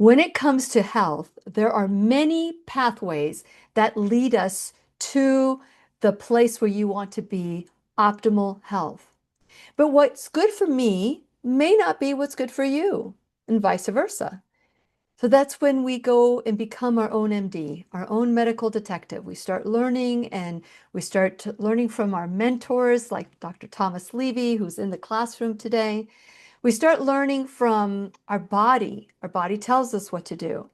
When it comes to health, there are many pathways that lead us to the place where you want to be, optimal health. But what's good for me may not be what's good for you, and vice versa. So that's when we go and become our own MD, our own medical detective. We start learning and we start learning from our mentors like Dr. Thomas Levy, who's in the classroom today. We start learning from our body. Our body tells us what to do.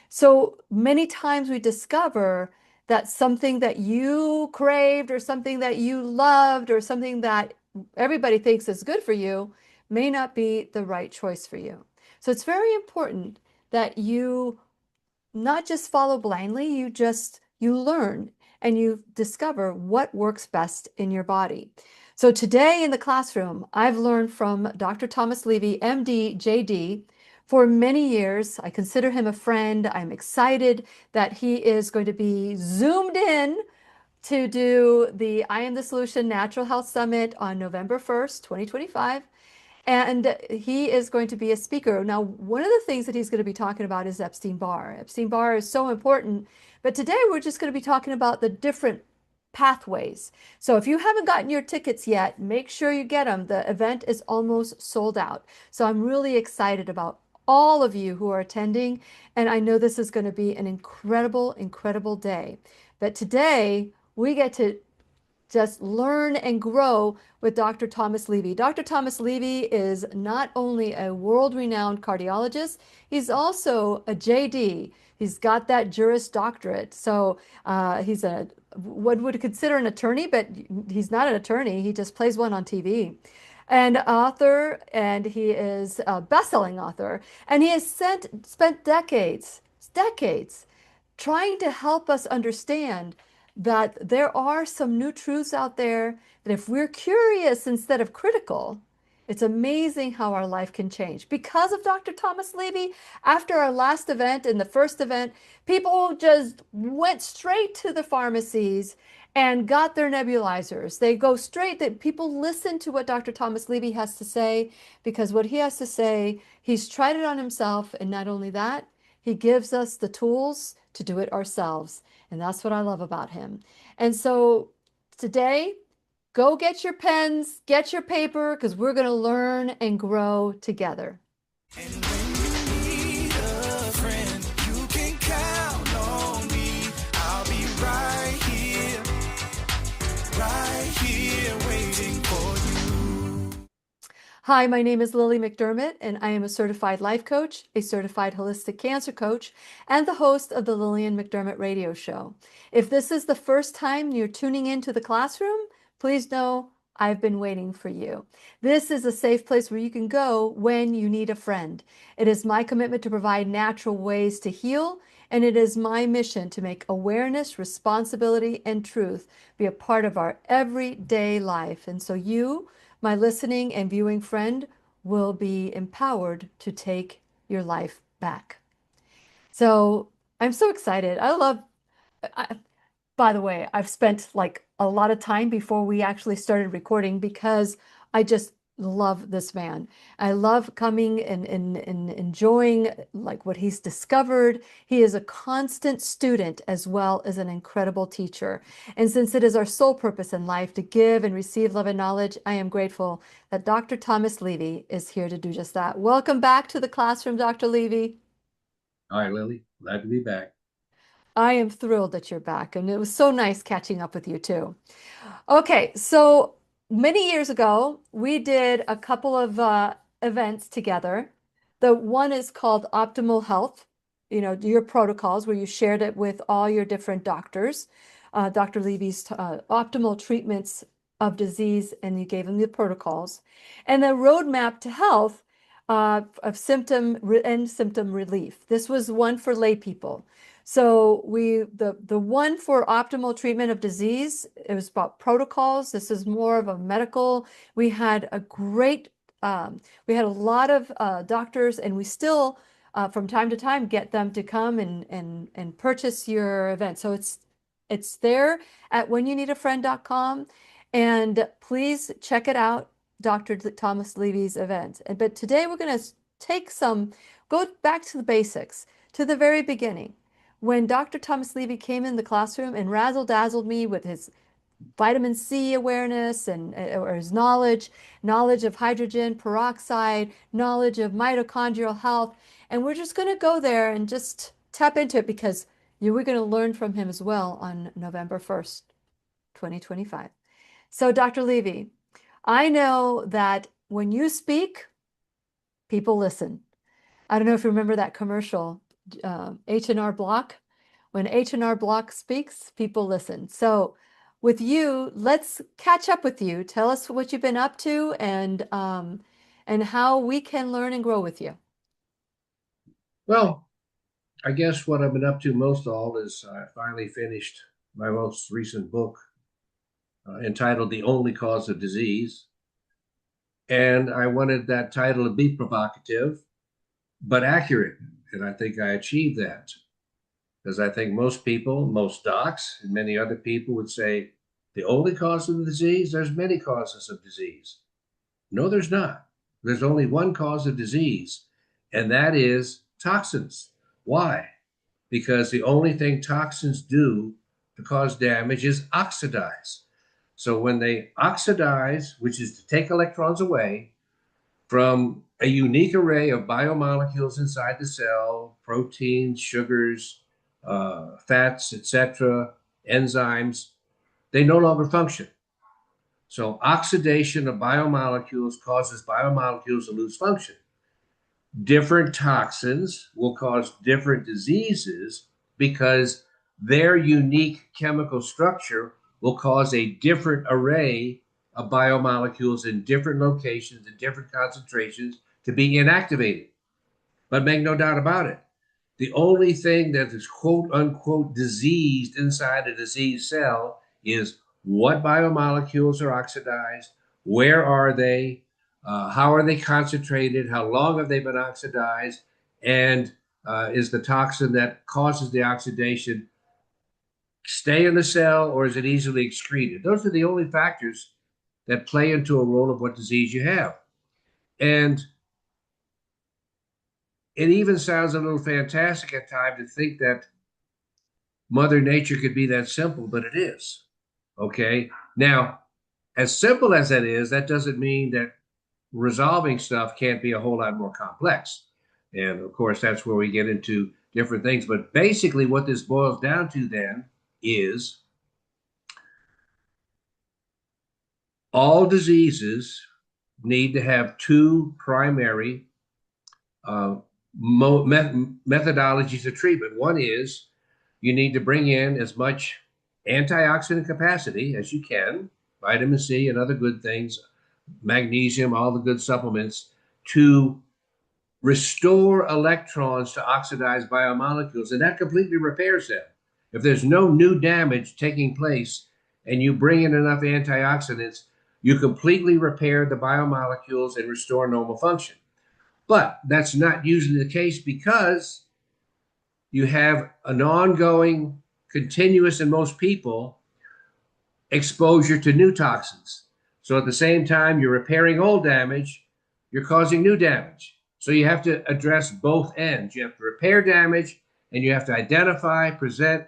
So many times we discover that something that you craved or something that you loved or something that everybody thinks is good for you may not be the right choice for you. So it's very important that you not just follow blindly, you learn and you discover what works best in your body. So today in the classroom, I've learned from Dr. Thomas Levy, MD, JD, for many years. I consider him a friend. I'm excited that he is going to be zoomed in to do the I Am the Solution Natural Health Summit on November 1st, 2025. And he is going to be a speaker. Now, one of the things that he's going to be talking about is Epstein-Barr. Epstein-Barr is so important, but today we're just going to be talking about the different pathways. So if you haven't gotten your tickets yet, make sure you get them. The event is almost sold out. So I'm really excited about all of you who are attending, and I know this is going to be an incredible, incredible day. But today we get to just learn and grow with Dr. Thomas Levy. Dr. Thomas Levy is not only a world-renowned cardiologist, he's also a JD. He's got that Juris Doctorate. So he's one would consider an attorney, but he's not an attorney. He just plays one on TV. And author, and he is a best-selling author. And he has spent decades trying to help us understand that there are some new truths out there that if we're curious instead of critical, it's amazing how our life can change. Because of Dr. Thomas Levy, after our last event and the first event, people just went straight to the pharmacies and got their nebulizers. They go straight, that people listen to what Dr. Thomas Levy has to say, because what he has to say, he's tried it on himself. And not only that, he gives us the tools to do it ourselves. And that's what I love about him. And so today, go get your pens, get your paper, because we're going to learn and grow together. And when you need a friend, you can count on me. I'll be right here waiting for you. Hi, my name is Lily McDermott, and I am a certified life coach, a certified holistic cancer coach, and the host of the Lillian McDermott radio show. If this is the first time you're tuning into the classroom, please know I've been waiting for you. This is a safe place where you can go when you need a friend. It is my commitment to provide natural ways to heal, and it is my mission to make awareness, responsibility, and truth be a part of our everyday life. And so you, my listening and viewing friend, will be empowered to take your life back. So I'm so excited. By the way, I've spent like a lot of time before we actually started recording because I just love this man. I love coming and enjoying like what he's discovered. He is a constant student as well as an incredible teacher. And since it is our sole purpose in life to give and receive love and knowledge, I am grateful that Dr. Thomas Levy is here to do just that. Welcome back to the classroom, Dr. Levy. Hi, Lily. Glad to be back. I am thrilled that you're back, and it was so nice catching up with you too. Okay, so many years ago, we did a couple of events together. The one is called Optimal Health, your protocols, where you shared it with all your different doctors, Dr. Levy's optimal treatments of disease, and you gave them the protocols. And the roadmap to health of symptom relief. This was one for lay people. So the one for optimal treatment of disease, it was about protocols. This is more of a medical. We had a lot of doctors, and we still from time to time get them to come and purchase your event. So it's there at whenyounneedafriend.com, and please check it out, Dr. Thomas Levy's event. But today we're going to take some go back to the basics, to the very beginning. When Dr. Thomas Levy came in the classroom and razzle-dazzled me with his vitamin C awareness and or his knowledge of hydrogen peroxide, knowledge of mitochondrial health, and we're just going to go there and just tap into it because we're going to learn from him as well on November 1st, 2025. So, Dr. Levy, I know that when you speak, people listen. I don't know if you remember that commercial, H&R Block. When H&R Block speaks, people listen. So with you, let's catch up with you. Tell us what you've been up to and how we can learn and grow with you. Well, I guess what I've been up to most all is I finally finished my most recent book entitled The Only Cause of Disease. And I wanted that title to be provocative, but accurate. And I think I achieved that because I think most people, most docs, and many other people would say, the only cause of the disease, there's many causes of disease. No, there's not. There's only one cause of disease, and that is toxins. Why? Because the only thing toxins do to cause damage is oxidize. So when they oxidize, which is to take electrons away from a unique array of biomolecules inside the cell, proteins, sugars, fats, etc., enzymes, they no longer function. So oxidation of biomolecules causes biomolecules to lose function. Different toxins will cause different diseases because their unique chemical structure will cause a different array of biomolecules in different locations and different concentrations to be inactivated. But make no doubt about it, the only thing that is quote unquote diseased inside a diseased cell is what biomolecules are oxidized, where are they, how are they concentrated, how long have they been oxidized, and is the toxin that causes the oxidation stay in the cell or is it easily excreted? Those are the only factors that play into a role of what disease you have. And it even sounds a little fantastic at times to think that Mother Nature could be that simple, but it is. Okay. Now, as simple as that is, that doesn't mean that resolving stuff can't be a whole lot more complex. And of course, that's where we get into different things. But basically, what this boils down to then is all diseases need to have two primary methodologies of treatment. One is you need to bring in as much antioxidant capacity as you can, vitamin C and other good things, magnesium, all the good supplements, to restore electrons to oxidized biomolecules, and that completely repairs them. If there's no new damage taking place and you bring in enough antioxidants, you completely repair the biomolecules and restore normal function. But that's not usually the case because you have an ongoing, continuous in most people, exposure to new toxins. So at the same time you're repairing old damage, you're causing new damage. So you have to address both ends. You have to repair damage and you have to identify, prevent,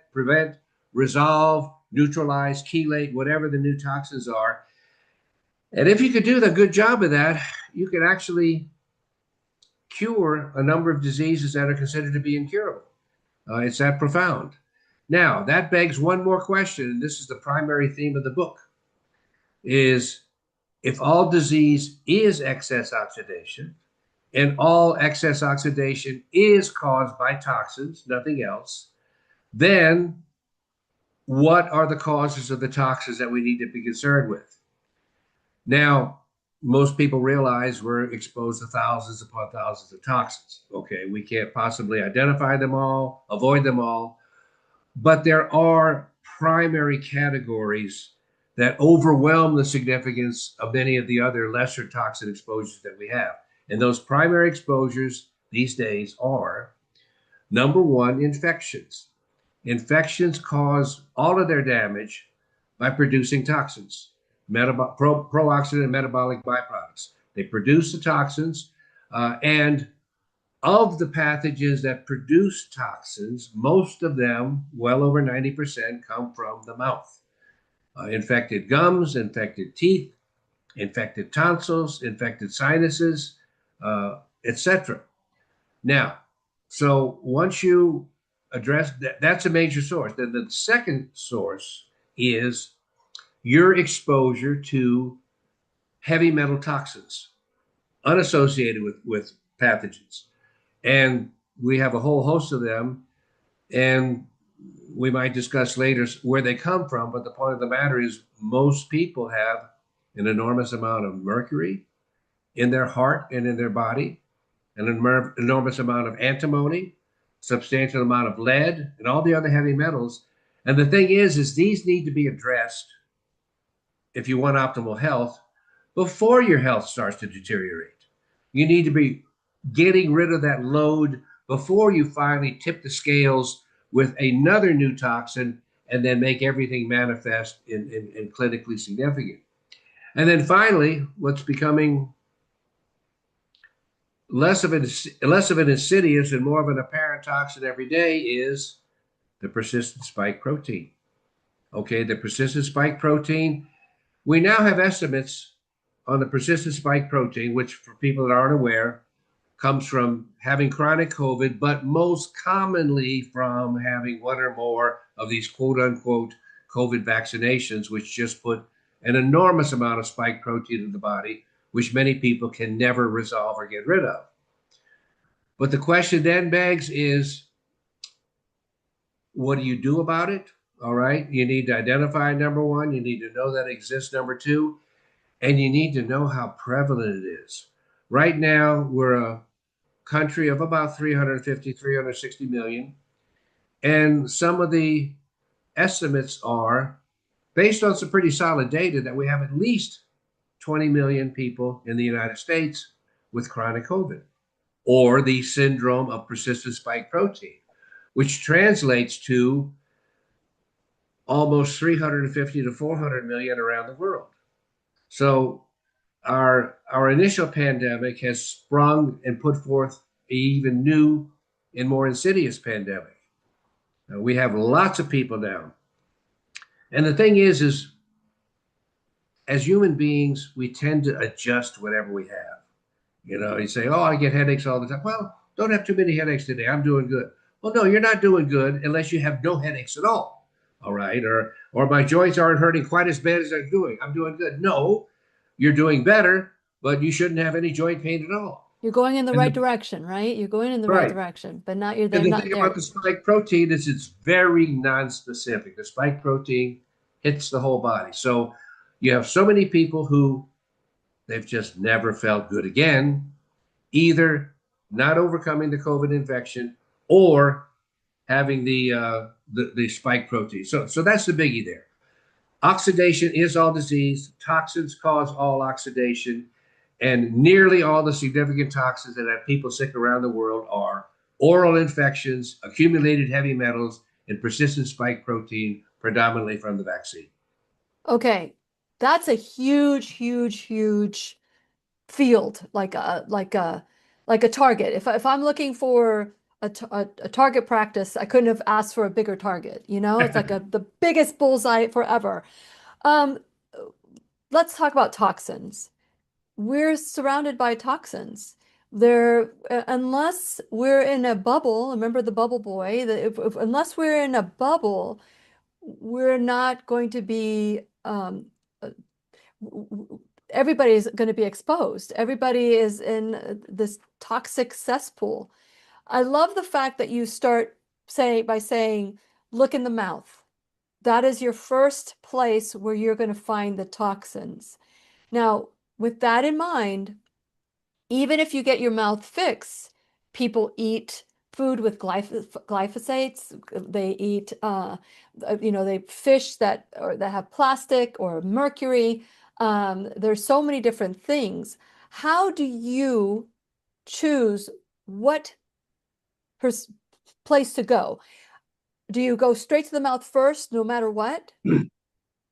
resolve, neutralize, chelate, whatever the new toxins are. And if you could do the good job of that, you can actually cure a number of diseases that are considered to be incurable. It's that profound. Now, that begs one more question, and this is the primary theme of the book, is if all disease is excess oxidation, and all excess oxidation is caused by toxins, nothing else, then what are the causes of the toxins that we need to be concerned with? Now, most people realize we're exposed to thousands upon thousands of toxins. Okay, we can't possibly identify them all, avoid them all, but there are primary categories that overwhelm the significance of many of the other lesser toxin exposures that we have. And those primary exposures these days are, number one, infections. Infections cause all of their damage by producing toxins, pro-oxidant and metabolic byproducts. They produce the toxins, and of the pathogens that produce toxins, most of them, well over 90%, come from the mouth. Infected gums, infected teeth, infected tonsils, infected sinuses, etc. Now, so once you address that, that's a major source. Then the second source is your exposure to heavy metal toxins unassociated with pathogens. And we have a whole host of them, and we might discuss later where they come from. But the point of the matter is, most people have an enormous amount of mercury in their heart and in their body, an enormous amount of antimony, substantial amount of lead, and all the other heavy metals. And the thing is these need to be addressed if you want optimal health before your health starts to deteriorate. You need to be getting rid of that load before you finally tip the scales with another new toxin and then make everything manifest in clinically significant. And then finally, what's becoming less of an insidious and more of an apparent toxin every day is the persistent spike protein. Okay, the persistent spike protein. We now have estimates on the persistent spike protein, which for people that aren't aware, comes from having chronic COVID, but most commonly from having one or more of these quote unquote COVID vaccinations, which just put an enormous amount of spike protein in the body, which many people can never resolve or get rid of. But the question then begs is, what do you do about it? All right. You need to identify number one. You need to know that it exists, number two. And you need to know how prevalent it is. Right now, we're a country of about 350, 360 million. And some of the estimates are based on some pretty solid data that we have at least 20 million people in the United States with chronic COVID or the syndrome of persistent spike protein, which translates to almost 350 to 400 million around the world. So our initial pandemic has sprung and put forth an even new and more insidious pandemic. We have lots of people now. And the thing is as human beings, we tend to adjust whatever we have. You know, you say, oh, I get headaches all the time. Well, don't have too many headaches today. I'm doing good. Well, no, you're not doing good unless you have no headaches at all. All right. Or my joints aren't hurting quite as bad as I'm doing. I'm doing good. No, you're doing better, but you shouldn't have any joint pain at all. You're going in the And right direction, right? You're going in the right right. direction, but not you're And there, the not thing about there. the spike protein is it's very non-specific. The spike protein hits the whole body. So you have so many people who they've just never felt good again, either not overcoming the COVID infection or having the spike protein. So that's the biggie there. Oxidation is all disease. Toxins cause all oxidation. And nearly all the significant toxins that have people sick around the world are oral infections, accumulated heavy metals, and persistent spike protein, predominantly from the vaccine. Okay, that's a huge, huge, huge field, like a target. If I'm looking for a target practice, I couldn't have asked for a bigger target. You know, it's like the biggest bullseye forever. Um, let's talk about toxins. We're surrounded by toxins. Unless we're in a bubble, remember the bubble boy, unless we're in a bubble, we're not going to be, uh, everybody's going to be exposed. Everybody is in this toxic cesspool. I love the fact that you start by saying, look in the mouth. That is your first place where you're going to find the toxins. Now, with that in mind, even if you get your mouth fixed, people eat food with glyphosates. They eat, they fish that have plastic or mercury. There's so many different things. How do you choose what place to go? Do you go straight to the mouth first, no matter what?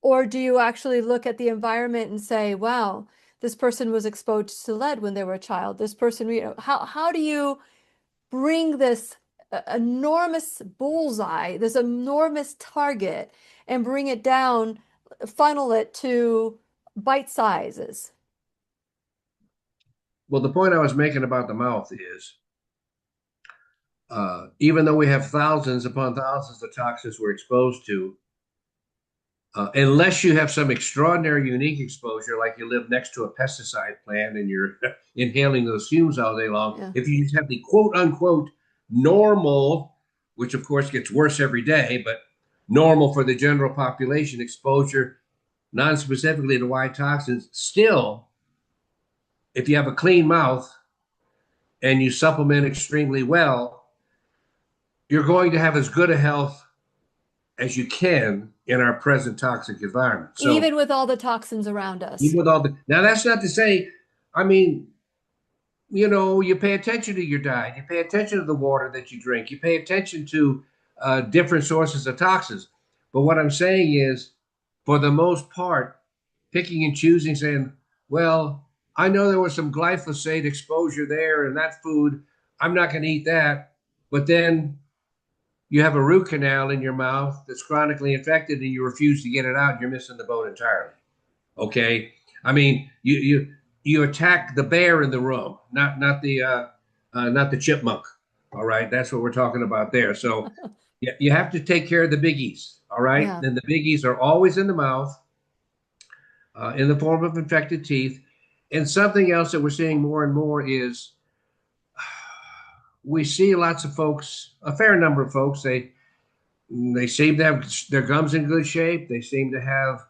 Or do you actually look at the environment and say, wow, this person was exposed to lead when they were a child. This person, how do you bring this enormous bullseye, this enormous target, and bring it down, funnel it to bite sizes. Well, the point I was making about the mouth is even though we have thousands upon thousands of toxins we're exposed to, unless you have some extraordinary unique exposure, like you live next to a pesticide plant and you're inhaling those fumes all day long, Yeah. if you just have the quote unquote normal, which of course gets worse every day, but normal for the general population exposure, non-specifically to white toxins, still, if you have a clean mouth and you supplement extremely well, you're going to have as good a health as you can in our present toxic environment. So Even with all the toxins around us. even with all the now, that's not to say, I mean, you pay attention to your diet, you pay attention to the water that you drink, you pay attention to different sources of toxins. But what I'm saying is, for the most part, picking and choosing, saying, well, I know there was some glyphosate exposure there in that food. I'm not going to eat that. But then you have a root canal in your mouth that's chronically infected and you refuse to get it out. You're missing the boat entirely. Okay. I mean, you attack the bear in the room, not the chipmunk. All right. That's what we're talking about there. So you have to take care of the biggies. All right. Yeah. And the biggies are always in the mouth, in the form of infected teeth. And something else that we're seeing more and more is we see lots of folks, a fair number of folks, they seem to have their gums in good shape. They seem to have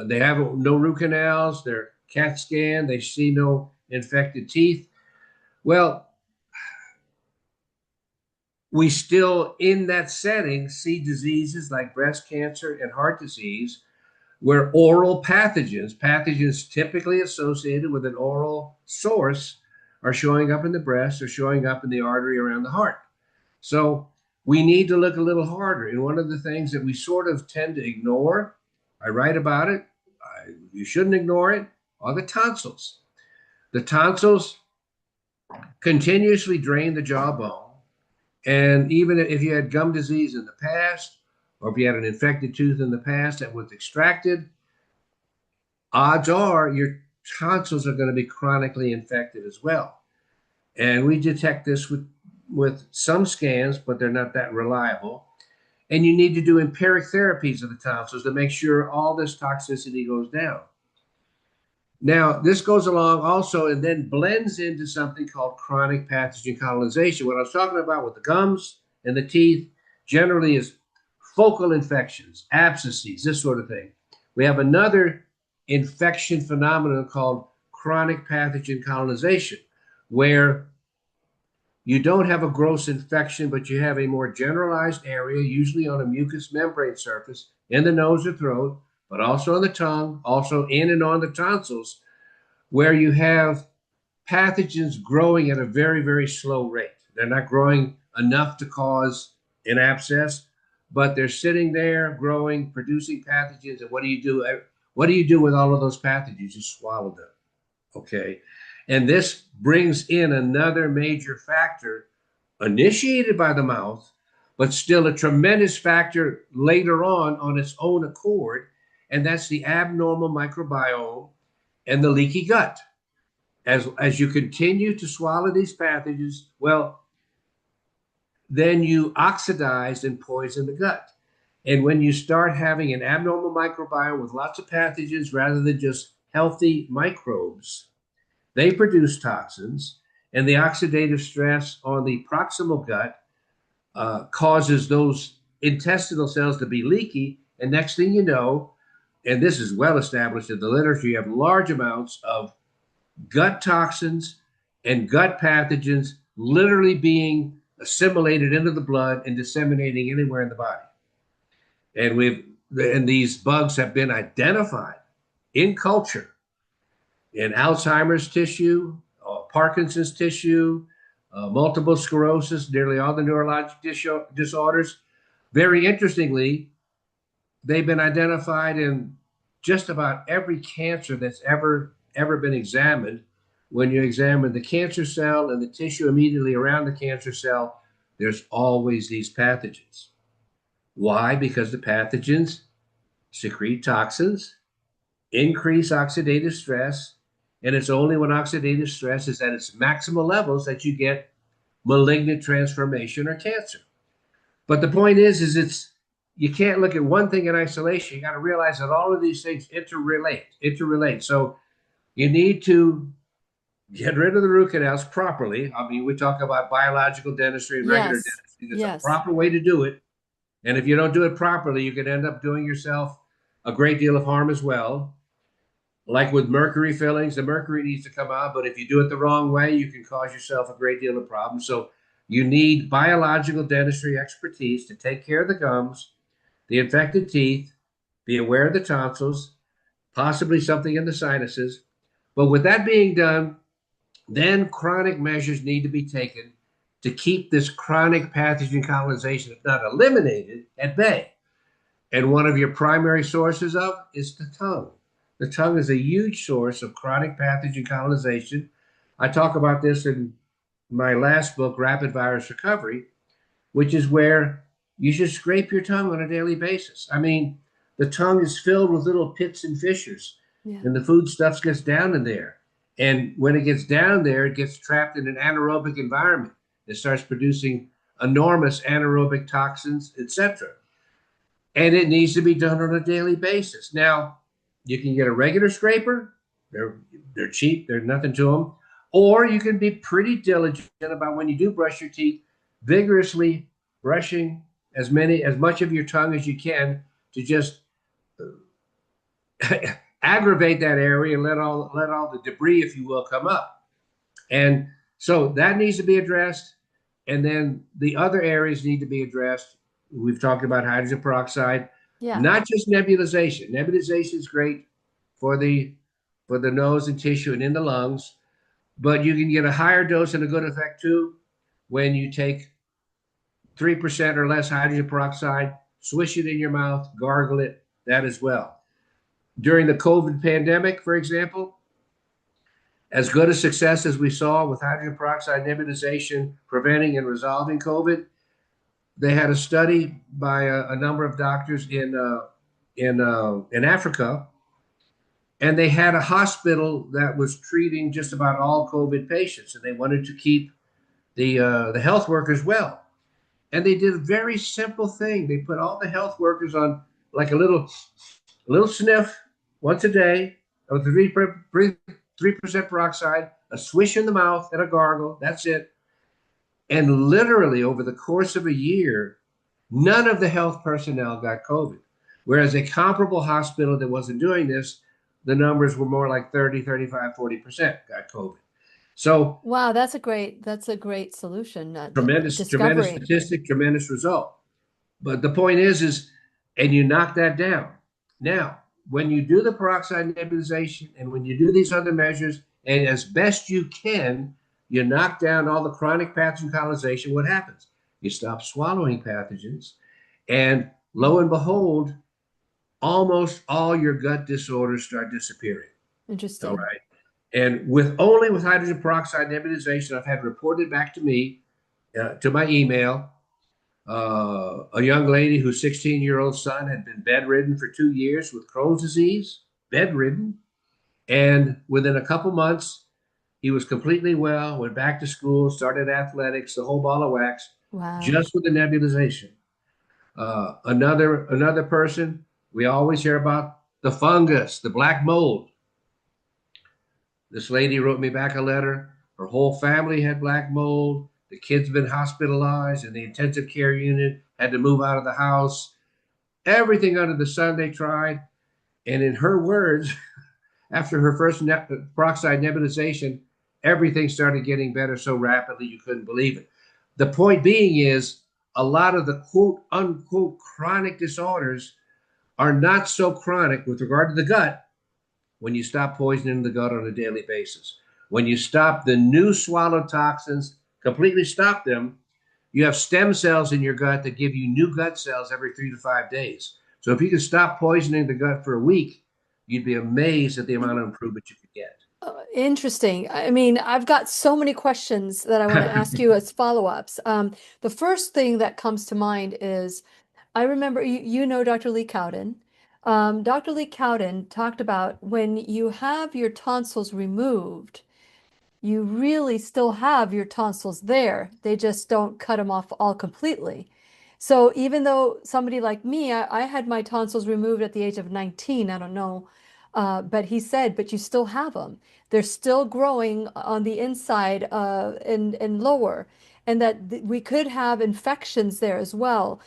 they have no root canals. They're CAT scan. They see no infected teeth. Well, we still in that setting see diseases like breast cancer and heart disease where oral pathogens typically associated with an oral source, are showing up in the breast or showing up in the artery around the heart. So we need to look a little harder. And one of the things that we sort of tend to ignore, I write about it, you shouldn't ignore it, are the tonsils. The tonsils continuously drain the jawbone. And even if you had gum disease in the past, or if you had an infected tooth in the past that was extracted, odds are your tonsils are going to be chronically infected as well. And we detect this with some scans, but they're not that reliable. And you need to do empiric therapies of the tonsils to make sure all this toxicity goes down. Now, this goes along also and then blends into something called chronic pathogen colonization. What I was talking about with the gums and the teeth generally is focal infections, abscesses, this sort of thing. We have another infection phenomenon called chronic pathogen colonization, where you don't have a gross infection, but you have a more generalized area, usually on a mucous membrane surface in the nose or throat, but also on the tongue, also in and on the tonsils, where you have pathogens growing at a very, very slow rate. They're not growing enough to cause an abscess, but they're sitting there growing, producing pathogens. And what do you do? What do you do with all of those pathogens? You just swallow them. Okay. And this brings in another major factor initiated by the mouth, but still a tremendous factor later on its own accord. And that's the abnormal microbiome and the leaky gut. As you continue to swallow these pathogens, well, then you oxidize and poison the gut. And when you start having an abnormal microbiome with lots of pathogens rather than just healthy microbes, they produce toxins, and the oxidative stress on the proximal gut causes those intestinal cells to be leaky. And next thing you know, and this is well established in the literature, you have large amounts of gut toxins and gut pathogens literally being assimilated into the blood and disseminating anywhere in the body. And these bugs have been identified in culture, in Alzheimer's tissue, Parkinson's tissue, multiple sclerosis, nearly all the neurologic disorders. Very interestingly, they've been identified in just about every cancer that's ever been examined, when you examine the cancer cell and the tissue immediately around the cancer cell, there's always these pathogens. Why? Because the pathogens secrete toxins, increase oxidative stress, and it's only when oxidative stress is at its maximal levels that you get malignant transformation or cancer. But the point is it's you can't look at one thing in isolation. You got to realize that all of these things interrelate. So you need to get rid of the root canals properly. I mean, we talk about biological dentistry and regular Yes. dentistry. There's a Yes. proper way to do it. And if you don't do it properly, you can end up doing yourself a great deal of harm as well. Like with mercury fillings, the mercury needs to come out, but if you do it the wrong way, you can cause yourself a great deal of problems. So you need biological dentistry expertise to take care of the gums, the infected teeth, be aware of the tonsils, possibly something in the sinuses. But with that being done, then chronic measures need to be taken to keep this chronic pathogen colonization, if not eliminated, at bay. And one of your primary sources of is the tongue. The tongue is a huge source of chronic pathogen colonization. I talk about this in my last book, Rapid Virus Recovery, which is where you should scrape your tongue on a daily basis. I mean, the tongue is filled with little pits and fissures, Yeah. and the food stuff gets down in there. And when it gets down there, it gets trapped in an anaerobic environment. It starts producing enormous anaerobic toxins, etc. And it needs to be done on a daily basis. Now, you can get a regular scraper. They're cheap. There's nothing to them. Or you can be pretty diligent about when you do brush your teeth, vigorously brushing as much of your tongue as you can to just aggravate that area and let all the debris, if you will, come up. And so that needs to be addressed. And then the other areas need to be addressed. We've talked about hydrogen peroxide, Yeah. not just nebulization. Nebulization is great for the nose and tissue and in the lungs, but you can get a higher dose and a good effect too when you take 3% or less hydrogen peroxide, swish it in your mouth, gargle it, that as well. During the COVID pandemic, for example, as good a success as we saw with hydrogen peroxide nebulization preventing and resolving COVID, they had a study by a number of doctors in Africa, and they had a hospital that was treating just about all COVID patients, and they wanted to keep the health workers well. And they did a very simple thing. They put all the health workers on like a little sniff once a day of 3% peroxide, a swish in the mouth, and a gargle. That's it. And literally over the course of a year, none of the health personnel got COVID. Whereas a comparable hospital that wasn't doing this, the numbers were more like 30, 35, 40% got COVID. So Wow, that's a great solution, tremendous discovery. statistic, tremendous result. But the point is, and you knock that down. Now, when you do the peroxide nebulization and when you do these other measures, and as best you can, you knock down all the chronic pathogen colonization, what happens? You stop swallowing pathogens, and lo and behold, almost all your gut disorders start disappearing. All Interesting. right. And with hydrogen peroxide nebulization, I've had reported back to me, to my email, a young lady whose 16-year-old son had been bedridden for 2 years with Crohn's disease, bedridden. And within a couple months, he was completely well, went back to school, started athletics, the whole ball of wax, Wow. just with the nebulization. Another person, we always hear about the fungus, the black mold. This lady wrote me back a letter. Her whole family had black mold. The kid's been hospitalized in the intensive care unit, had to move out of the house. Everything under the sun they tried. And in her words, after her first peroxide nebulization, everything started getting better so rapidly you couldn't believe it. The point being is a lot of the quote unquote chronic disorders are not so chronic with regard to the gut when you stop poisoning the gut on a daily basis. When you stop the new swallowed toxins, completely stop them, you have stem cells in your gut that give you new gut cells every 3 to 5 days. So if you could stop poisoning the gut for a week, you'd be amazed at the amount of improvement you could get. Interesting. I mean, I've got so many questions that I want to ask you as follow-ups. The first thing that comes to mind is I remember you know Dr. Lee Cowden. Dr. Lee Cowden talked about when you have your tonsils removed, you really still have your tonsils there. They just don't cut them off all completely. So even though somebody like me, I had my tonsils removed at the age of 19, I don't know, but he said, but you still have them. They're still growing on the inside and lower, and that we could have infections there as well.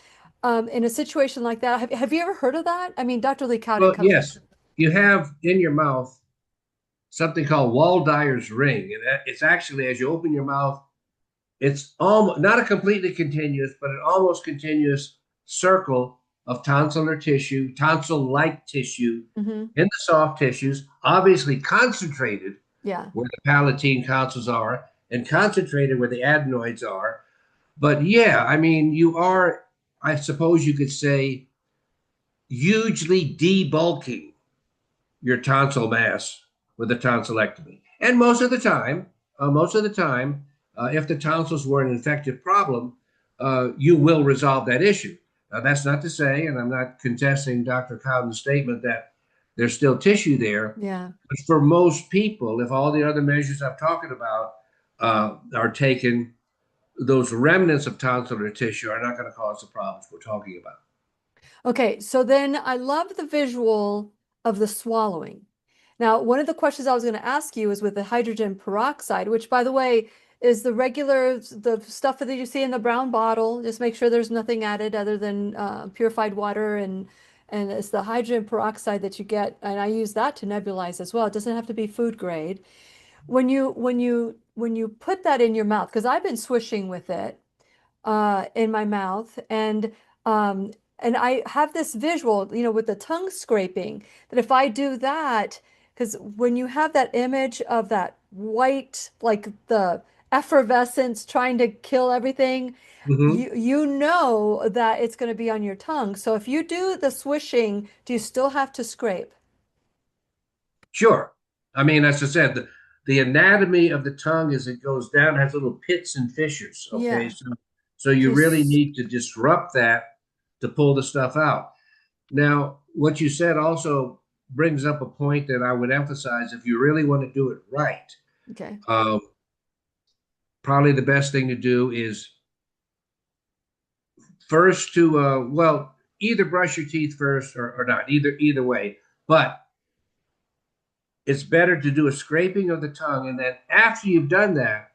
In a situation like that, have you ever heard of that? I mean, Dr. Lee Cowden Well, comes. yes, you have in your mouth something called Wall-Dyer's ring, and it's actually as you open your mouth, it's almost not a completely continuous, but an almost continuous circle of tonsillar tissue, tonsil-like tissue Hmm. in the soft tissues, obviously concentrated Yeah. where the palatine tonsils are and concentrated where the adenoids are. But yeah, I mean, you are, I suppose you could say, hugely debulking your tonsil mass with a tonsillectomy. And most of the time, if the tonsils were an infective problem, you will resolve that issue. Now, that's not to say, and I'm not contesting Dr. Cowden's statement that there's still tissue there. Yeah. But for most people, if all the other measures I'm talking about are taken, those remnants of tonsillar tissue are not going to cause the problems we're talking about. Okay, so then I love the visual of the swallowing. Now, one of the questions I was going to ask you is with the hydrogen peroxide, which, by the way, is the stuff that you see in the brown bottle. Just make sure there's nothing added other than purified water, and it's the hydrogen peroxide that you get, and I use that to nebulize as well. It doesn't have to be food grade. When you put that in your mouth, because I've been swishing with it in my mouth, um, and I have this visual, with the tongue scraping, that if I do that, because when you have that image of that white, like the effervescence trying to kill everything, Mhm. you know that it's going to be on your tongue. So if you do the swishing, do you still have to scrape? Sure. I mean, as I said, the anatomy of the tongue as it goes down has little pits and fissures. Okay. Yeah. So you really Just need to disrupt that to pull the stuff out. Now, what you said also brings up a point that I would emphasize if you really want to do it right. okay. Um, Probably the best thing to do is first to, well, either brush your teeth first or not, either way. But it's better to do a scraping of the tongue. And then after you've done that,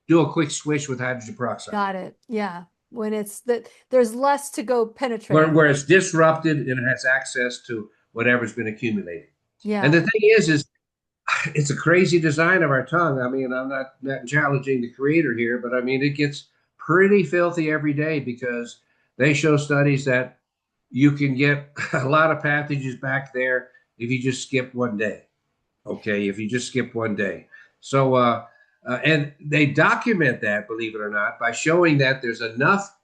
do a quick swish with hydrogen peroxide, Got it. Yeah. When it's that there's less to go where penetrating. it's disrupted and it has access to whatever's been accumulating. And the Yeah. thing is it's a crazy design of our tongue. I mean, I'm not challenging the creator here, but I mean, it gets pretty filthy every day because they show studies that you can get a lot of pathogens back there if you just skip one day. Okay, if you just skip one day. So, and they document that, believe it or not, by showing that there's enough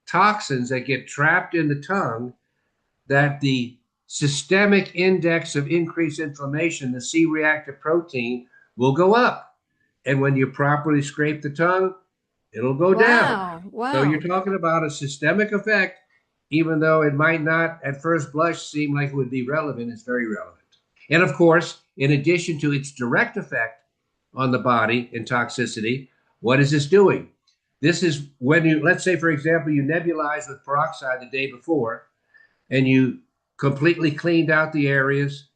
toxins that get trapped in the tongue that the systemic index of increased inflammation, the C reactive protein, will go up. And when you properly scrape the tongue, it'll go down. Wow. So you're Wow. talking about a systemic effect, even though it might not at first blush seem like it would be relevant, it's very relevant. And of course, in addition to its direct effect on the body and toxicity, what is this doing? This is when you, let's say, for example, you nebulize with peroxide the day before and you completely cleaned out the areas.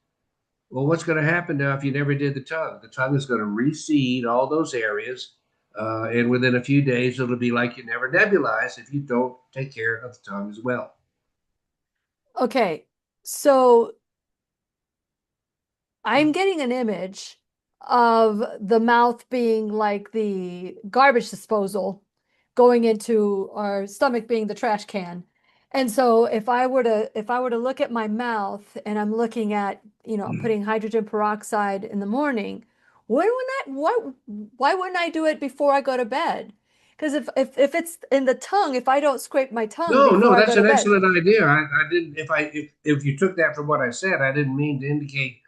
Well, what's going to happen now if you never did the tongue? The tongue is going to reseed all those areas. And within a few days, it'll be like you never nebulized if you don't take care of the tongue as well. Okay. So I'm getting an image of the mouth being like the garbage disposal going into our stomach being the trash can. And so if I were to look at my mouth and I'm looking at, I'm putting hydrogen peroxide in the morning, when would I what why wouldn't I do it before I go to bed? Because if it's in the tongue, if I don't scrape my tongue No, before no, I go that's to an bed. excellent idea. I didn't. If you took that from what I said, I didn't mean to indicate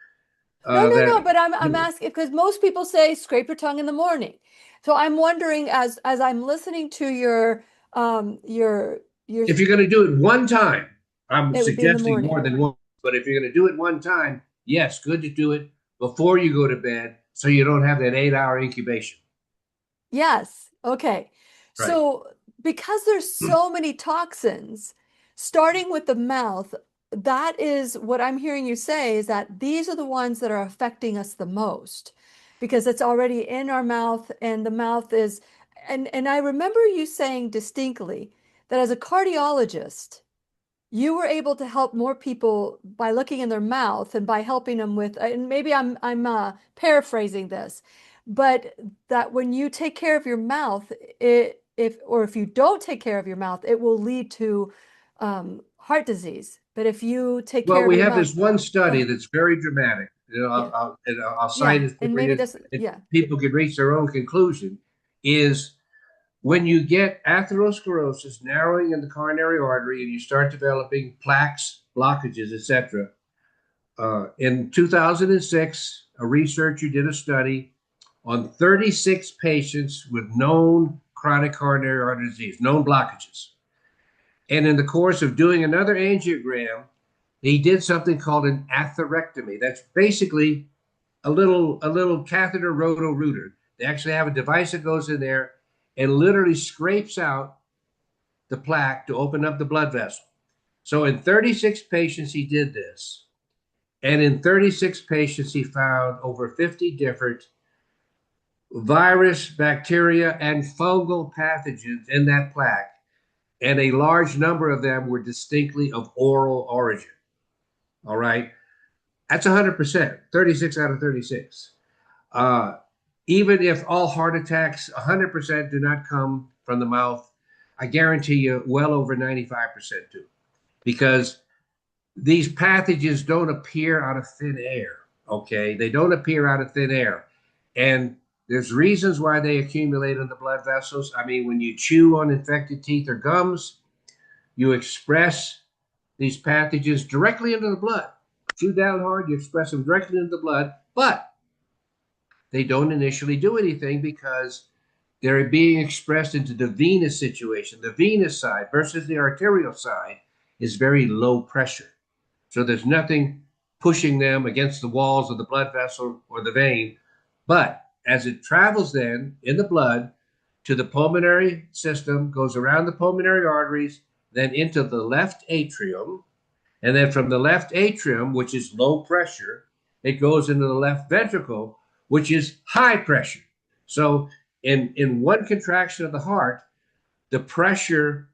No, no, that no, but I'm asking because most people say scrape your tongue in the morning. So I'm wondering as I'm listening to your if you're going to do it one time, I'm it would be in the suggesting more morning. than one. But if you're going to do it one time, yes, good to do it before you go to bed so you don't have that 8 hour incubation. Yes. Okay. Right. So because there's so many toxins, starting with the mouth, that is what I'm hearing you say is that these are the ones that are affecting us the most because it's already in our mouth and the mouth is and I remember you saying distinctly that as a cardiologist, you were able to help more people by looking in their mouth and by helping them with, and maybe I'm paraphrasing this, but that when you take care of your mouth, if you don't take care of your mouth, it will lead to heart disease. But if you take Well, care of we your have mouth, this one go study ahead. that's very dramatic. Yeah, I'll cite yeah, it and for maybe you. this, And yeah. people can reach their own conclusion. Is when you get atherosclerosis, narrowing in the coronary artery, and you start developing plaques, blockages, etc. In 2006, a researcher did a study on 36 patients with known chronic coronary artery disease, known blockages. And in the course of doing another angiogram, he did something called an atherectomy. That's basically a little catheter roto-rooter. They actually have a device that goes in there and literally scrapes out the plaque to open up the blood vessel. So in 36 patients, he did this. And in 36 patients, he found over 50 different virus, bacteria, and fungal pathogens in that plaque. And a large number of them were distinctly of oral origin. All right. That's 100%, 36 out of 36. Uh, Even if all heart attacks, 100% do not come from the mouth, I guarantee you well over 95% do. Because these pathogens don't appear out of thin air. Okay, they don't appear out of thin air, and there's reasons why they accumulate in the blood vessels. I mean, when you chew on infected teeth or gums, you express these pathogens directly into the blood. Chew down hard, you express them directly into the blood, but they don't initially do anything because they're being expressed into the venous situation. The venous side versus the arterial side is very low pressure. So there's nothing pushing them against the walls of the blood vessel or the vein. But as it travels then in the blood to the pulmonary system, goes around the pulmonary arteries, then into the left atrium. And then from the left atrium, which is low pressure, it goes into the left ventricle, which is high pressure. So in one contraction of the heart, the pressure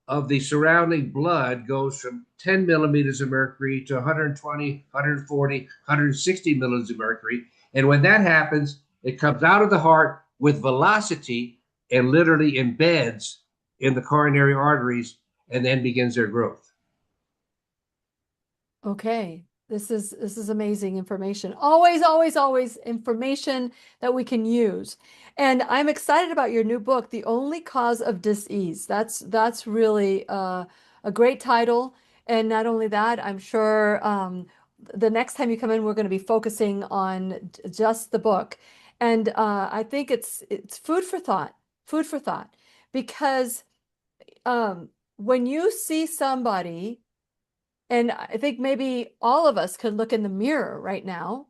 of the surrounding blood goes from 10 millimeters of mercury to 120, 140, 160 millimeters of mercury. And when that happens, it comes out of the heart with velocity and literally embeds in the coronary arteries and then begins their growth. Okay. This is amazing information. Always, always, always information that we can use. And I'm excited about your new book, The Only Cause of Dis-Ease. That's really a great title. And not only that, I'm sure the next time you come in, we're going to be focusing on just the book. And I think it's food for thought, food for thought, because when you see somebody and I think maybe all of us could look in the mirror right now.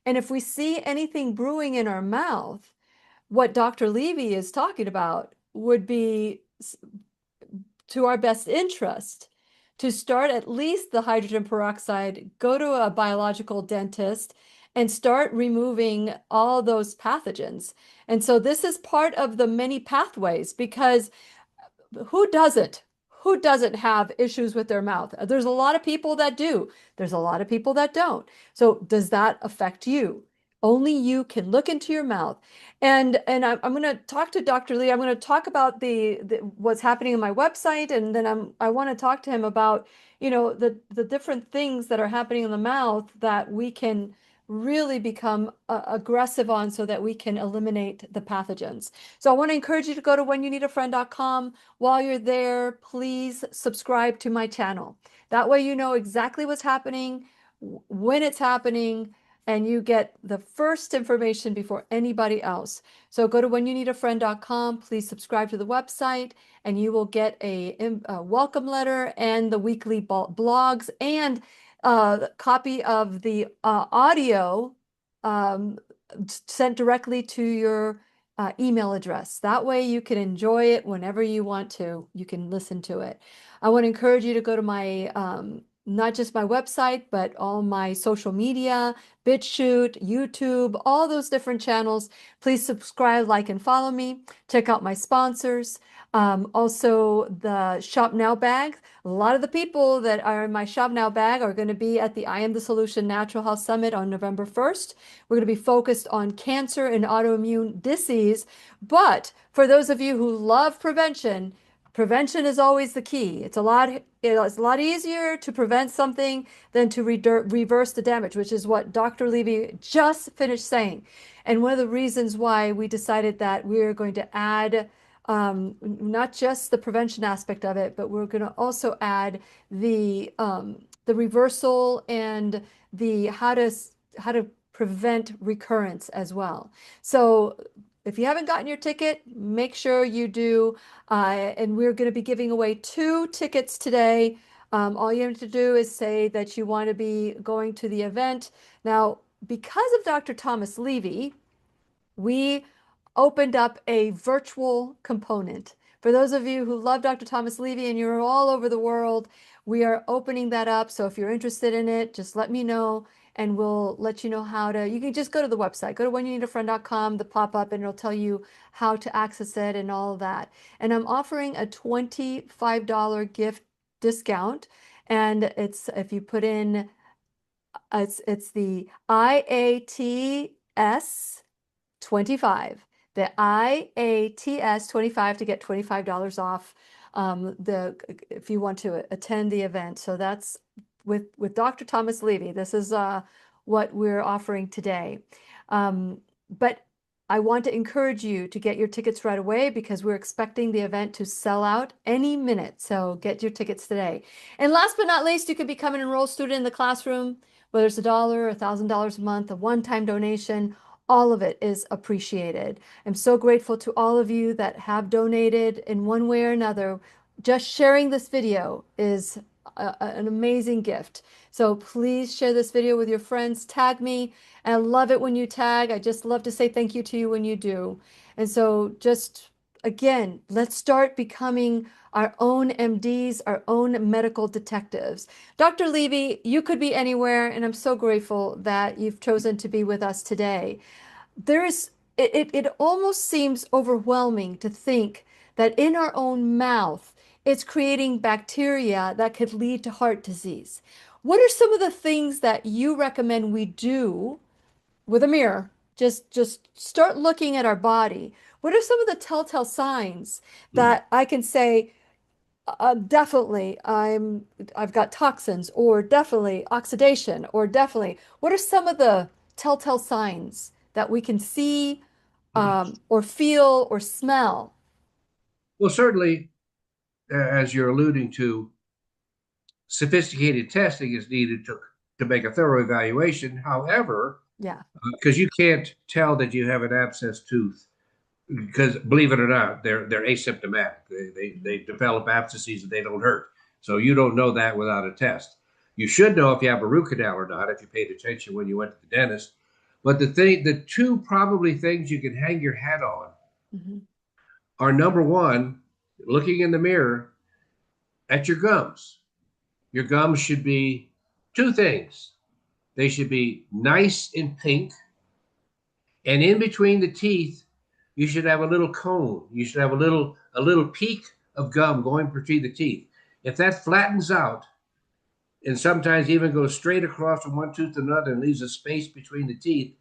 And if we see anything brewing in our mouth, what Dr. Levy is talking about would be to our best interest to start at least the hydrogen peroxide, go to a biological dentist, and start removing all those pathogens. And so this is part of the many pathways because who doesn't? Who doesn't have issues with their mouth? There's a lot of people that do. There's a lot of people that don't. So does that affect you? Only you can look into your mouth. And I'm going to talk to Dr. Lee. I'm going to talk about the what's happening on my website, and then I want to talk to him about, the different things that are happening in the mouth that we can really become aggressive on so that we can eliminate the pathogens. So I want to encourage you to go to whenyounneedafriend.com. While you're there, please subscribe to my channel. That way you know exactly what's happening, when it's happening, and you get the first information before anybody else. So go to whenyouneedafriend.com, please subscribe to the website, and you will get a welcome letter and the weekly blogs and a copy of the audio um, sent directly to your email address. That way you can enjoy it whenever you want to. You can listen to it. I want to encourage you to go to my not just my website, but all my social media, BitChute, YouTube, all those different channels. Please subscribe, like, and follow me. Check out my sponsors. Also, the Shop Now bag. A lot of the people that are in my Shop Now bag are going to be at the I Am the Solution Natural Health Summit on November 1st. We're going to be focused on cancer and autoimmune disease. But for those of you who love prevention, prevention is always the key. It's a lot easier to prevent something than to reverse the damage, which is what Dr. Levy just finished saying. And one of the reasons why we decided that we're going to add not just the prevention aspect of it, but we're going to also add the reversal and the how to prevent recurrence as well. So if you haven't gotten your ticket, make sure you do. And we're going to be giving away 2 tickets today. All you have to do is say that you want to be going to the event. Now, because of Dr. Thomas Levy, we opened up a virtual component. For those of you who love Dr. Thomas Levy and you're all over the world, we are opening that up. So if you're interested in it, just let me know and we'll let you know how to. You can just go to the website, go to whenyouneedafriend.com, the pop-up, and it'll tell you how to access it and all of that. And I'm offering a $25 gift discount. And it's if you put in it's the IATS 25. The IATS 25 to get $25 off if you want to attend the event. So that's with Dr. Thomas Levy. This is what we're offering today. But I want to encourage you to get your tickets right away because we're expecting the event to sell out any minute. So get your tickets today. And last but not least, you can become an enrolled student in the classroom, whether it's $1, $1,000 a month, a one-time donation. All of it is appreciated. I'm so grateful to all of you that have donated in one way or another. Just sharing this video is an amazing gift. So please share this video with your friends, tag me. And I love it when you tag. I just love to say thank you to you when you do. And so just again, let's start becoming our own MDs, our own medical detectives. Dr. Levy, you could be anywhere, and I'm so grateful that you've chosen to be with us today. It almost seems overwhelming to think that in our own mouth, it's creating bacteria that could lead to heart disease. What are some of the things that you recommend we do with a mirror? Just start looking at our body. What are some of the telltale signs Hmm. that I can say, definitely I've got toxins, or definitely oxidation, or definitely, what are some of the telltale signs that we can see or feel or smell? Well, certainly, as you're alluding to, sophisticated testing is needed to make a thorough evaluation. However, Yeah. because you can't tell that you have an abscess tooth, because believe it or not, they're asymptomatic. They develop abscesses and they don't hurt. So you don't know that without a test. You should know if you have a root canal or not if you paid attention when you went to the dentist. But the 2 probably things you can hang your hat on Mhm. are number one, looking in the mirror at your gums. Your gums should be 2 things. They should be nice and pink, and in between the teeth, you should have a little cone. You should have a little peak of gum going between the teeth. If that flattens out and sometimes even goes straight across from one tooth to another and leaves a space between the teeth,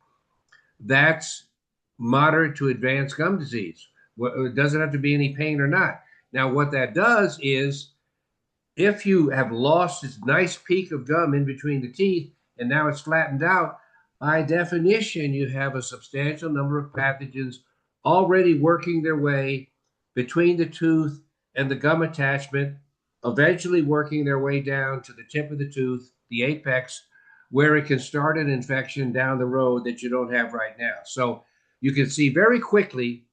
that's moderate to advanced gum disease. It doesn't have to be any pain or not. Now, what that does is if you have lost this nice peak of gum in between the teeth and now it's flattened out, by definition, you have a substantial number of pathogens already working their way between the tooth and the gum attachment, eventually working their way down to the tip of the tooth, the apex, where it can start an infection down the road that you don't have right now. So you can see very quickly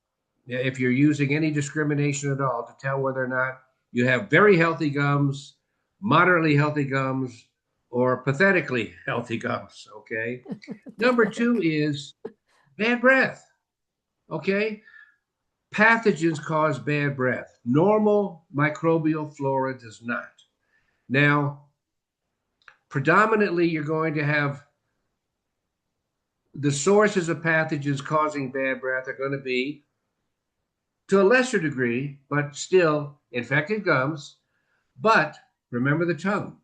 if you're using any discrimination at all to tell whether or not you have very healthy gums, moderately healthy gums, or pathetically healthy gums. Okay. Number two Pathetic. is bad breath. Okay. Pathogens cause bad breath. Normal microbial flora does not. Now, predominantly, you're going to have the sources of pathogens causing bad breath are going to be, to a lesser degree, but still infected gums. But remember the tongue.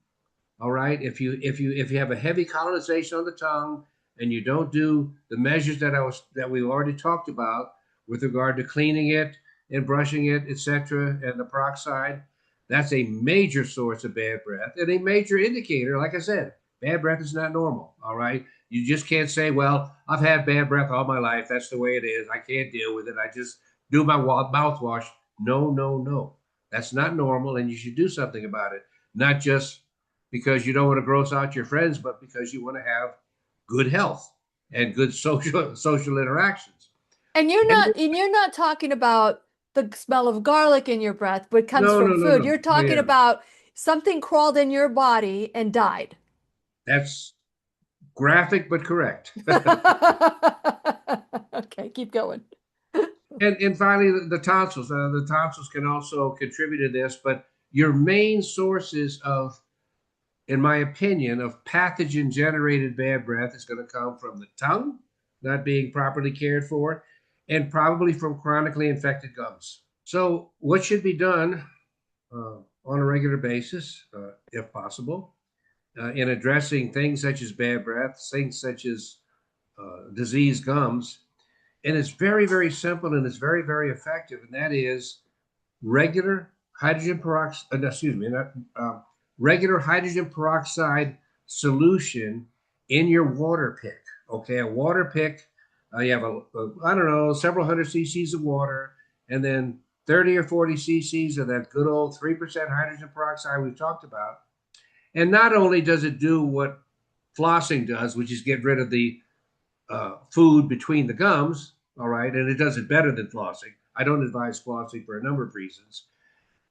All right. If you have a heavy colonization on the tongue and you don't do the measures that we already talked about with regard to cleaning it and brushing it, etc., and the peroxide, that's a major source of bad breath and a major indicator. Like I said, bad breath is not normal. All right. You just can't say, well, I've had bad breath all my life. That's the way it is. I can't deal with it. I just do my mouthwash. No, no, no. That's not normal, and you should do something about it. Not just because you don't want to gross out your friends, but because you want to have good health and good social interactions. And And you're not talking about the smell of garlic in your breath, but comes no, from no, no, food. no. You're Oh talking yeah, about something crawled in your body and died. that's graphic but correct. Okay, keep going. And finally, the tonsils. The tonsils can also contribute to this, but your main sources of, in my opinion, of pathogen generated bad breath is going to come from the tongue not being properly cared for, and probably from chronically infected gums. So, what should be done on a regular basis, if possible, in addressing things such as bad breath, things such as diseased gums? And it's very, very simple and it's very, very effective. And that is regular hydrogen peroxide, excuse me, not, regular hydrogen peroxide solution in your water pick. Okay, a water pick, you have I don't know, several hundred cc's of water, and then 30 or 40 cc's of that good old 3% hydrogen peroxide we've talked about. And not only does it do what flossing does, which is get rid of the food between the gums, all right, and it does it better than flossing. I don't advise flossing for a number of reasons.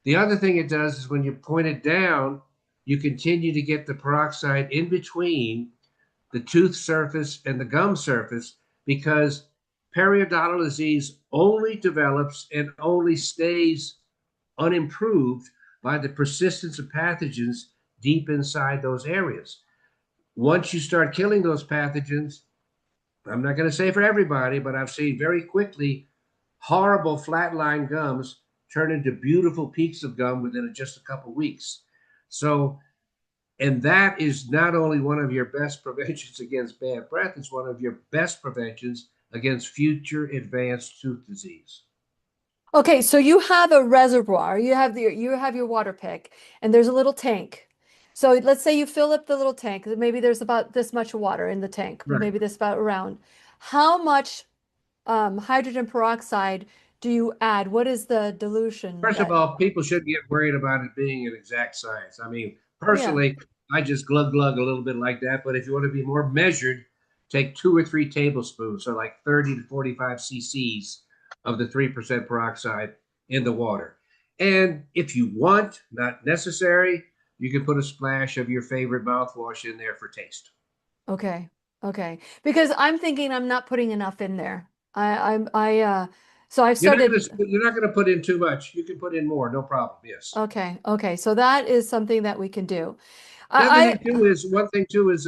The other thing it does is when you point it down, you continue to get the peroxide in between the tooth surface and the gum surface because periodontal disease only develops and only stays unimproved by the persistence of pathogens deep inside those areas. Once you start killing those pathogens, I'm not going to say for everybody, but I've seen very quickly horrible flatline gums turn into beautiful peaks of gum within just a couple of weeks. So, and that is not only one of your best preventions against bad breath, it's one of your best preventions against future advanced tooth disease. Okay, so you have a reservoir, you have your water pick, and there's a little tank. So let's say you fill up the little tank. Maybe there's about this much water in the tank, Right. maybe this about around. How much hydrogen peroxide do you add? What is the dilution First of that? all, people shouldn't get worried about it being an exact science. I mean, Yeah. personally, I just glug glug a little bit like that. But if you want to be more measured, take 2 or 3 tablespoons, so like 30 to 45 cc's of the 3% peroxide in the water. And if you want, not necessary, you can put a splash of your favorite mouthwash in there for taste. Okay. Okay. Because I'm thinking I'm not putting enough in there. So I've started. You're not gonna put in too much. You can put in more, no problem. Yes. Okay. Okay. So that is something that we can do. The other I, thing too is one thing too is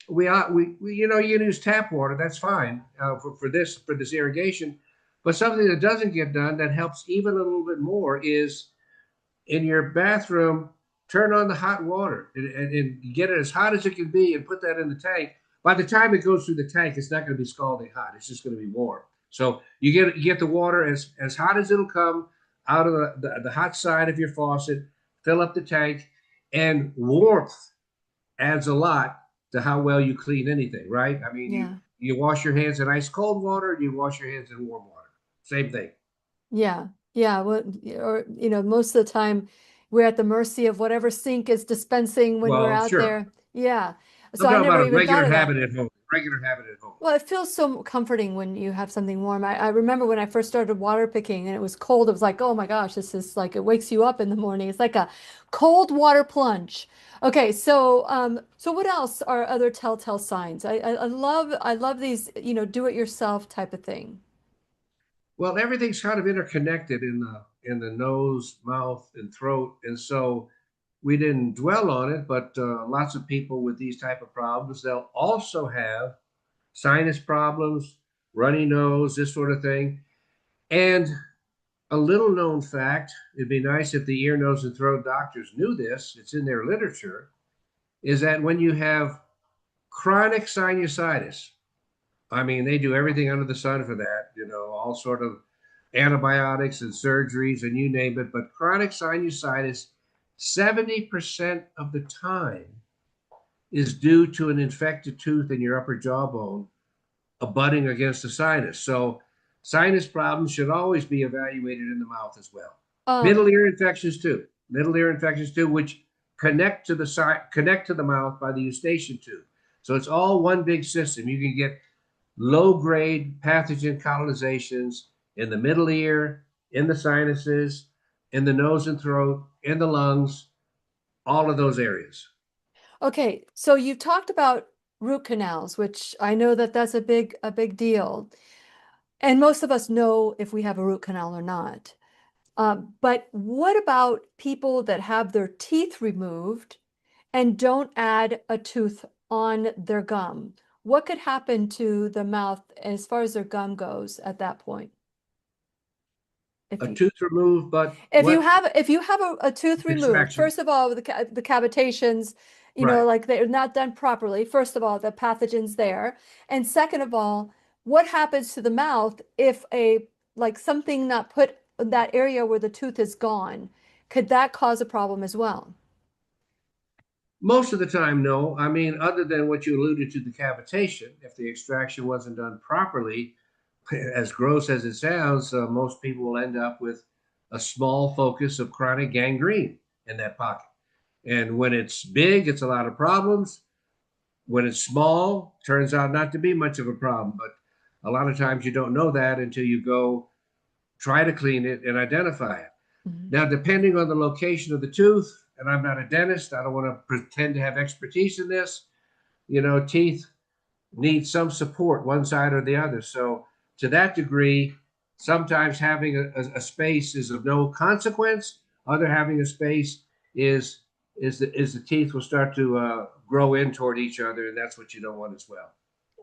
we you know you can use tap water. That's fine for this irrigation. But something that doesn't get done that helps even a little bit more is in your bathroom. Turn on the hot water and get it as hot as it can be, and put that in the tank. By the time it goes through the tank, it's not going to be scalding hot. It's just going to be warm. So you get the water as hot as it'll come out of the hot side of your faucet. Fill up the tank, and warmth adds a lot to how well you clean anything, right? I mean, yeah. you wash your hands in ice cold water, and you wash your hands in warm water. Same thing. Yeah. Yeah. Well, or, most of the time we're at the mercy of whatever sink is dispensing when we're Well, out sure. there. Yeah. So I'm I talking never about a even thought regular of that. habit at home. Regular habit at home. Well, it feels so comforting when you have something warm. I remember when I first started water picking and it was cold, it was like, oh my gosh, this is like it wakes you up in the morning. It's like a cold water plunge. Okay, so what else are other telltale signs? I love these, do it yourself type of thing. Well, everything's kind of interconnected in the nose, mouth, and throat, and so we didn't dwell on it. But lots of people with these type of problems, they'll also have sinus problems, runny nose, this sort of thing. And a little known fact, it'd be nice if the ear, nose, and throat doctors knew this. It's in their literature. Is that when you have chronic sinusitis, I mean, they do everything under the sun for that, all sort of antibiotics and surgeries and you name it. But chronic sinusitis, 70% of the time is due to an infected tooth in your upper jawbone abutting against the sinus. So sinus problems should always be evaluated in the mouth as well. Um, Middle ear infections too. Middle ear infections too, which connect to the mouth by the eustachian tube. So it's all one big system. You can get low grade pathogen colonizations in the middle ear, in the sinuses, in the nose and throat, in the lungs, all of those areas. okay, so you've talked about root canals, which I know that that's a big deal. And most of us know if we have a root canal or not. But what about people that have their teeth removed and don't add a tooth on their gum? What could happen to the mouth as far as their gum goes at that point? If A you tooth removed, but if you what have if you have a tooth removed, extraction? first of all, the cavitations, Right. like they're not done properly. First of all, the pathogens there, and second of all, what happens to the mouth if a like something not put in that area where the tooth is gone? Could that cause a problem as well? Most of the time, no. I mean, other than what you alluded to, the cavitation, if the extraction wasn't done properly, as gross as it sounds, most people will end up with a small focus of chronic gangrene in that pocket. And when it's big, it's a lot of problems. When it's small, turns out not to be much of a problem. But a lot of times you don't know that until you go try to clean it and identify it. Mhm. Now, depending on the location of the tooth, and I'm not a dentist, I don't want to pretend to have expertise in this. Teeth need some support, one side or the other. So, to that degree, sometimes having a space is of no consequence. Other having a space is the teeth will start to grow in toward each other, and that's what you don't want as well.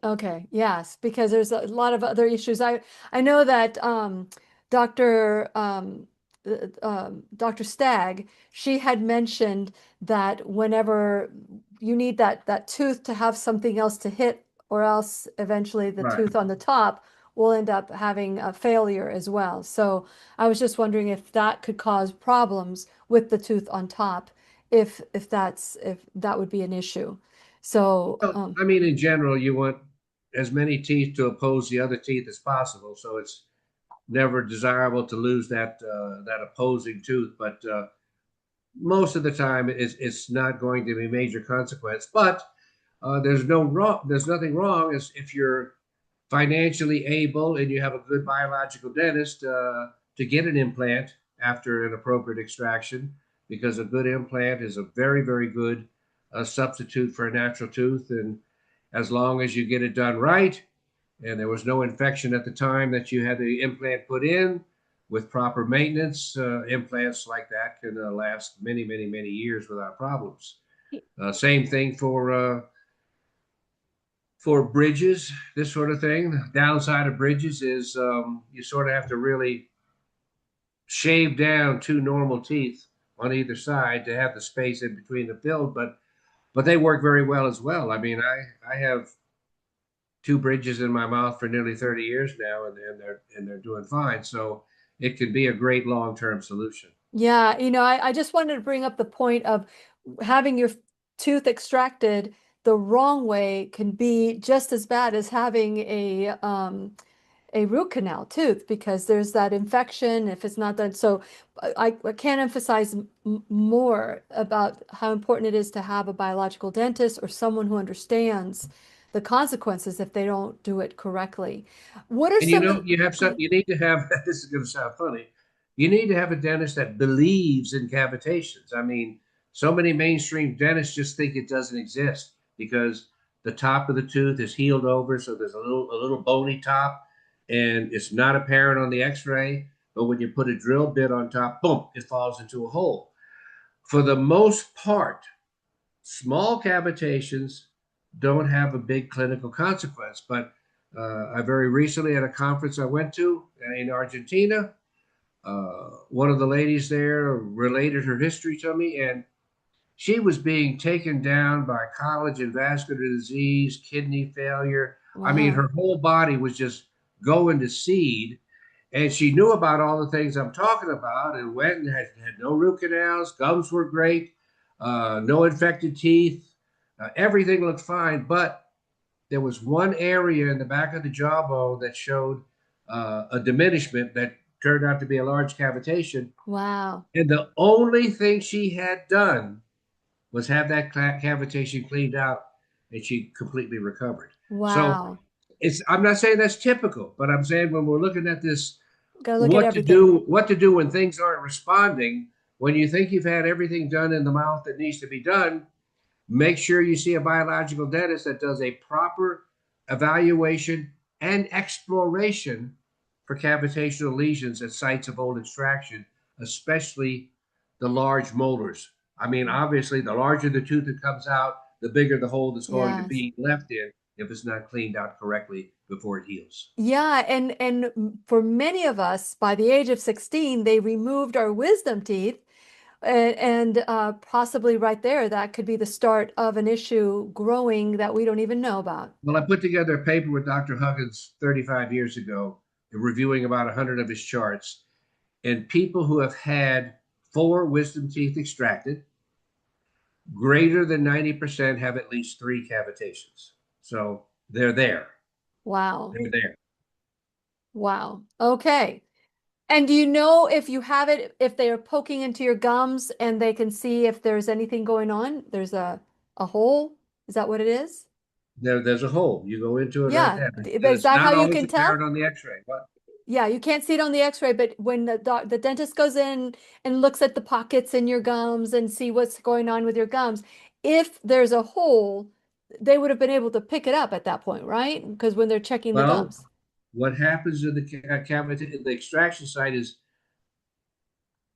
Okay, yes, because there's a lot of other issues. I know that Dr. Dr. Stagg, she had mentioned that whenever you need that tooth to have something else to hit, or else eventually the Right. tooth on the top will end up having a failure as well. So I was just wondering if that could cause problems with the tooth on top, if that would be an issue. So Well, I mean, in general, you want as many teeth to oppose the other teeth as possible. So it's never desirable to lose that opposing tooth. But most of the time, it's not going to be major consequence. But there's nothing wrong as if you're financially able and you have a good biological dentist to get an implant after an appropriate extraction, because a good implant is a very, very good substitute for a natural tooth. And as long as you get it done right, and there was no infection at the time that you had the implant put in, with proper maintenance, implants like that can last many, many, many years without problems. Same thing for bridges, this sort of thing. The downside of bridges is you sort of have to really shave down two normal teeth on either side to have the space in between the filled, but they work very well as well. I mean, I have two bridges in my mouth for nearly 30 years now, and they're doing fine. So it could be a great long term solution. yeah, I just wanted to bring up the point of having your tooth extracted the wrong way can be just as bad as having a root canal tooth because there's that infection if it's not done. So I can't emphasize more about how important it is to have a biological dentist or someone who understands the consequences if they don't do it correctly. What are And you some know, of, you have go some, ahead. you need to have, this is going to sound funny. You need to have a dentist that believes in cavitations. I mean, so many mainstream dentists just think it doesn't exist because the top of the tooth is healed over, so there's a little bony top, and it's not apparent on the X-ray. But when you put a drill bit on top, boom, it falls into a hole. For the most part, small cavitations don't have a big clinical consequence. But I very recently at a conference I went to in Argentina, one of the ladies there related her history to me, and she was being taken down by collagen vascular disease, kidney failure. I mean, Wow. her whole body was just going to seed. And she knew about all the things I'm talking about and went and had no root canals, gums were great, no infected teeth, everything looked fine. But there was one area in the back of the jawbone that showed a diminishment that turned out to be a large cavitation. Wow. And the only thing she had done was have that cavitation cleaned out, and she completely recovered. So Wow. I'm not saying that's typical, but I'm saying when we're looking at this, Gotta look at everything. what to do when things aren't responding, when you think you've had everything done in the mouth that needs to be done, make sure you see a biological dentist that does a proper evaluation and exploration for cavitational lesions at sites of old extraction, especially the large molars. I mean, obviously, the larger the tooth that comes out, the bigger the hole that's going to Yes. be left in if it's not cleaned out correctly before it heals. Yeah, and for many of us, by the age of 16, they removed our wisdom teeth, and possibly right there, that could be the start of an issue growing that we don't even know about. Well, I put together a paper with Dr. Huggins 35 years ago, reviewing about 100 of his charts, and people who have had four wisdom teeth extracted, greater than 90% have at least three cavitations. So they're there. Wow. They're there. Wow. Okay. And do you know if you have it, if they are poking into your gums and they can see if there's anything going on? There's a hole? Is that what it is? There's a hole. You go into it right Yeah. there. Is It's that how not you always can apparent tell? on the x ray. But Yeah, you can't see it on the x-ray, but when the dentist goes in and looks at the pockets in your gums and see what's going on with your gums, if there's a hole, they would have been able to pick it up at that point, right? Because when they're checking the well, gums. what happens in the cavity, the extraction site is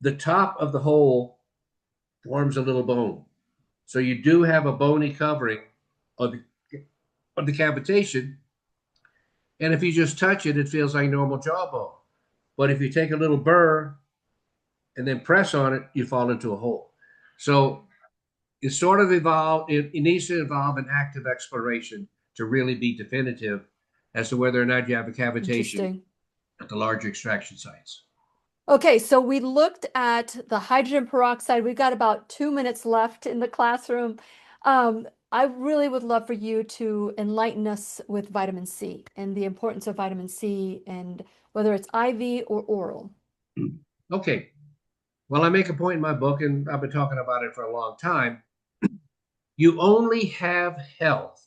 the top of the hole forms a little bone. So you do have a bony covering of the cavitation. And if you just touch it, it feels like normal jawbone. But if you take a little burr and then press on it, you fall into a hole. So it sort of evolved, it needs to involve an active exploration to really be definitive as to whether or not you have a cavitation Interesting. at the larger extraction sites. Okay, so we looked at the hydrogen peroxide. We've got about 2 minutes left in the classroom. I really would love for you to enlighten us with vitamin C and the importance of vitamin C and whether it's IV or oral. Okay. Well, I make a point in my book, and I've been talking about it for a long time. You only have health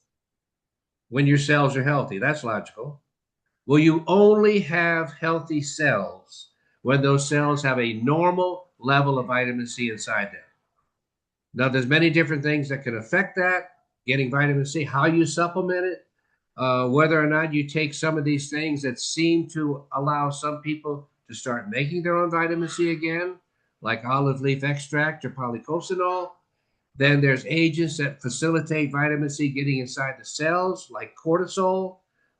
when your cells are healthy. That's logical. Well, you only have healthy cells when those cells have a normal level of vitamin C inside them. Now, there's many different things that can affect that, getting vitamin C, how you supplement it, whether or not you take some of these things that seem to allow some people to start making their own vitamin C again, like olive leaf extract or polycosanol. Then there's agents that facilitate vitamin C getting inside the cells, like cortisol,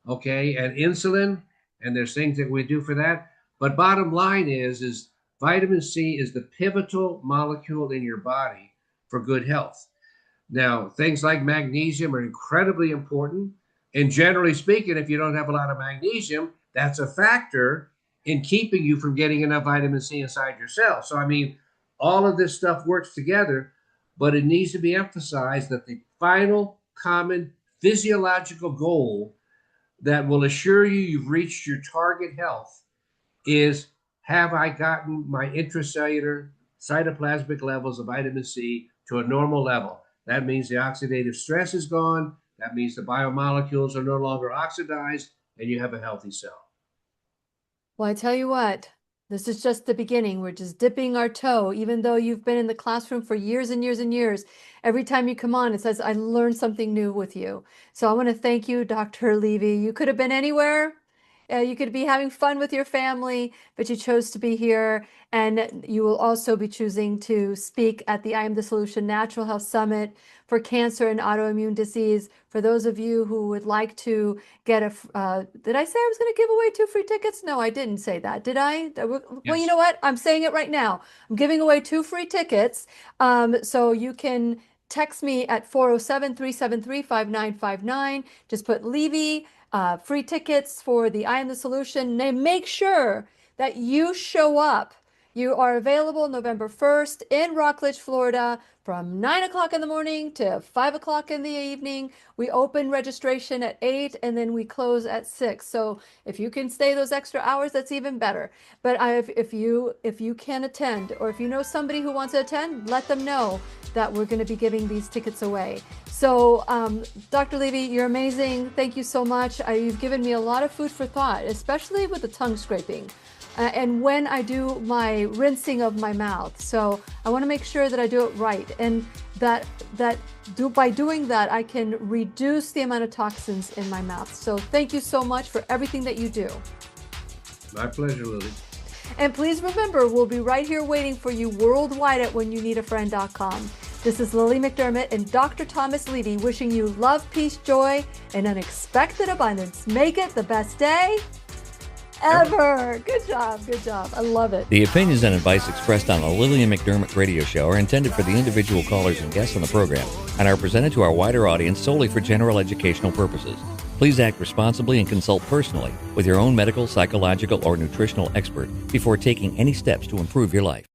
okay, and insulin. And there's things that we do for that. But bottom line is vitamin C is the pivotal molecule in your body for good health. Now, things like magnesium are incredibly important. And generally speaking, if you don't have a lot of magnesium, that's a factor in keeping you from getting enough vitamin C inside your cells. So, I mean, all of this stuff works together, but it needs to be emphasized that the final common physiological goal that will assure you you've reached your target health is, have I gotten my intracellular cytoplasmic levels of vitamin C to a normal level? That means the oxidative stress is gone. That means the biomolecules are no longer oxidized, and you have a healthy cell. Well, I tell you what, this is just the beginning. We're just dipping our toe, even though you've been in the classroom for years and years and years. Every time you come on, it says, I learned something new with you. So I want to thank you, Dr. Levy. You could have been anywhere. You could be having fun with your family, but you chose to be here. And you will also be choosing to speak at the I Am the Solution Natural Health Summit for Cancer and Autoimmune Disease. For those of you who would like to get a, did I say I was going to give away 2 free tickets? No, I didn't say that, did I? Well, Yes. you know what? I'm saying it right now. I'm giving away 2 free tickets. So you can text me at 407-373-5959. Just put Levy, free tickets for the I Am the Solution. And make sure that you show up. You are available November 1st in Rockledge, Florida, from 9 o'clock in the morning to 5 o'clock in the evening. We open registration at 8 and then we close at 6. So if you can stay those extra hours, that's even better. But if you can attend, or if you know somebody who wants to attend, let them know that we're going to be giving these tickets away. So Dr. Levy, you're amazing. Thank you so much. You've given me a lot of food for thought, especially with the tongue scraping. And when I do my rinsing of my mouth. So I want to make sure that I do it right, and by doing that, I can reduce the amount of toxins in my mouth. So thank you so much for everything that you do. My pleasure, Lily. And please remember, we'll be right here waiting for you worldwide at whenyouneedafriend.com. This is Lily McDermott and Dr. Thomas Levy wishing you love, peace, joy, and unexpected abundance. Make it the best day ever. Good job. Good job. I love it. The opinions and advice expressed on the Lillian McDermott radio show are intended for the individual callers and guests on the program and are presented to our wider audience solely for general educational purposes. Please act responsibly and consult personally with your own medical, psychological, or nutritional expert before taking any steps to improve your life.